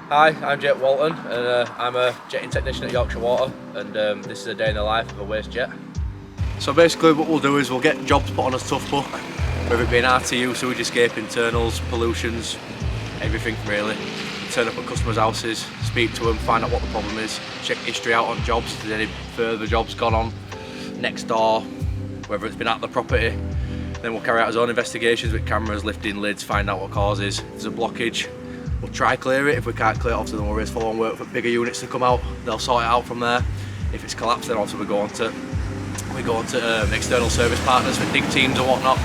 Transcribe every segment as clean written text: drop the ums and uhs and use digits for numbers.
Hi, I'm Walton, and I'm a jetting technician at Yorkshire Water, and this is a day in the life of a waste jet. So basically what we'll do is we'll get jobs put on a tough book, whether it be an RTU, sewage escape, internals, pollutions, everything really. Turn up at customers' houses, speak to them, find out what the problem is, check history out on jobs, if there's any further jobs gone on next door, whether it's been at the property. Then we'll carry out our own investigations with cameras, lifting lids, find out what causes. If there's a blockage, we'll try clear it. If we can't clear it, obviously then we'll raise follow-on work for bigger units to come out. They'll sort it out from there. If it's collapsed, then obviously we go on to external service partners for dig teams and whatnot.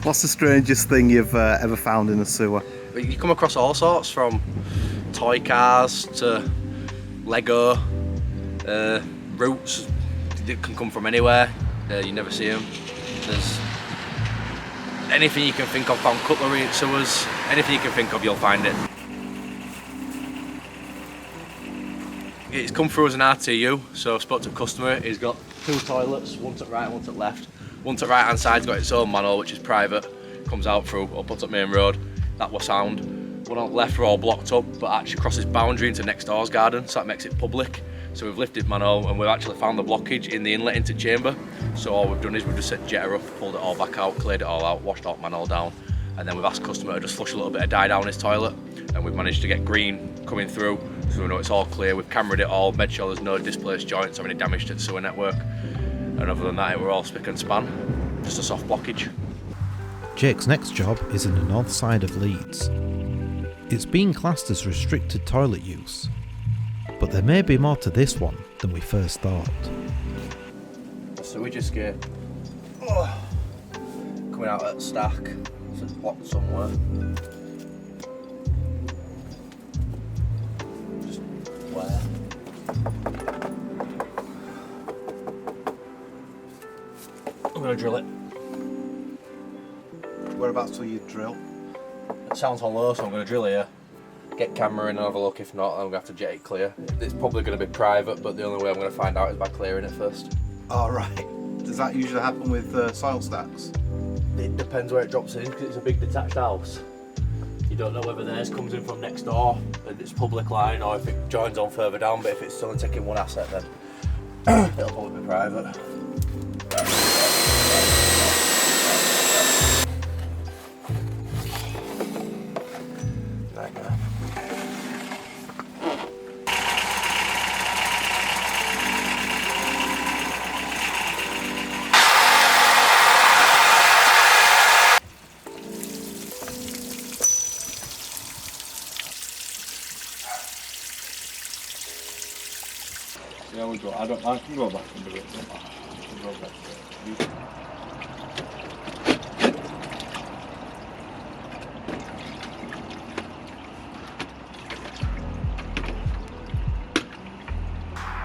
What's the strangest thing you've ever found in a sewer? You come across all sorts, from toy cars to Lego, roots. It can come from anywhere. You never see them. There's anything you can think of, found cutlery in sewers. Anything you can think of, you'll find it. It's come through as an RTU, so I've spoke to a customer. He's got two toilets, one to the right, one to the left. One to the right hand side's got its own manhole, which is private, comes out through up onto main road. That was sound. One on the left were all blocked up, but actually crosses boundary into next door's garden, so that makes it public. So we've lifted manhole and we've actually found the blockage in the inlet into chamber. So all we've done is we've just set jetter up, pulled it all back out, cleared it all out, washed all manhole down, and then we've asked customer to just flush a little bit of dye down his toilet, and we've managed to get green coming through, so we know it's all clear. We've cameraed it all, made sure there's no displaced joints or any damage to the sewer network, and other than that, we're all spick and span. Just a soft blockage. Jake's next job is in the north side of Leeds. It's being classed as restricted toilet use, but there may be more to this one than we first thought. Sewage escape. Coming out at stack, so it's blocked somewhere. Just where? I'm gonna drill it. Whereabouts will you drill? It sounds hollow, so I'm gonna drill here. Get camera in and have a look. If not, I'm gonna have to jet it clear. It's probably gonna be private, but the only way I'm gonna find out is by clearing it first. All right. Does that usually happen with soil stacks? It depends where it drops in, because it's a big detached house. You don't know whether theirs comes in from next door and it's public line, or if it joins on further down. But if it's still taking one asset, then it'll probably be private. Yeah, we go. I can go back and do it. I can go back to it.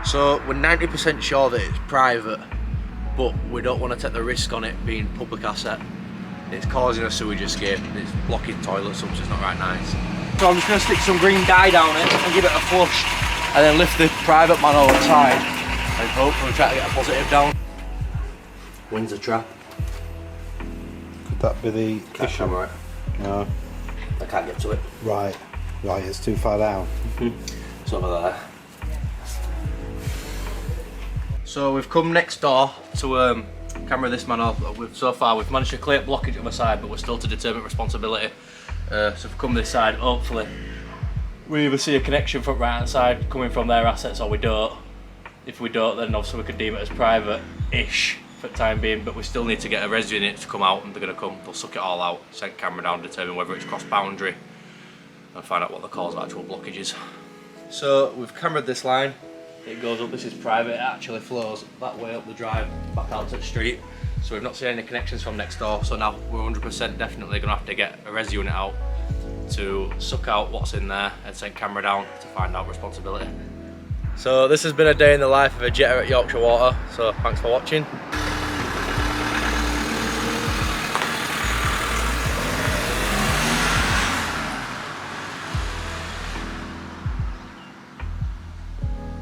So we're 90% sure that it's private, but we don't want to take the risk on it being public asset. It's causing a sewage escape, it's blocking toilets up, so it's not right nice. So I'm just going to stick some green dye down it and give it a flush, and then lift the private manhole outside and hopefully try to get a positive down. Windsor trap. Could that be the kitchen? Right. No. I can't get to it. Right, it's too far down. It's over there. So we've come next door to camera this manhole. So far we've managed to clear blockage on the side, but we're still to determine responsibility. So if we come this side, hopefully we either see a connection from right hand side coming from their assets, or we don't. If we don't, then obviously we could deem it as private-ish for the time being, but we still need to get a residue unit to come out, and they're going to come, they'll suck it all out, send camera down, determine whether it's crossed boundary, and find out what the cause of actual blockage is. So we've cameraed this line, it goes up, this is private, it actually flows that way up the drive, back out to the street. So we've not seen any connections from next door, so now we're 100% definitely going to have to get a residue unit out to suck out what's in there and send camera down to find out responsibility. So this has been a day in the life of a jetter at Yorkshire Water, so thanks for watching.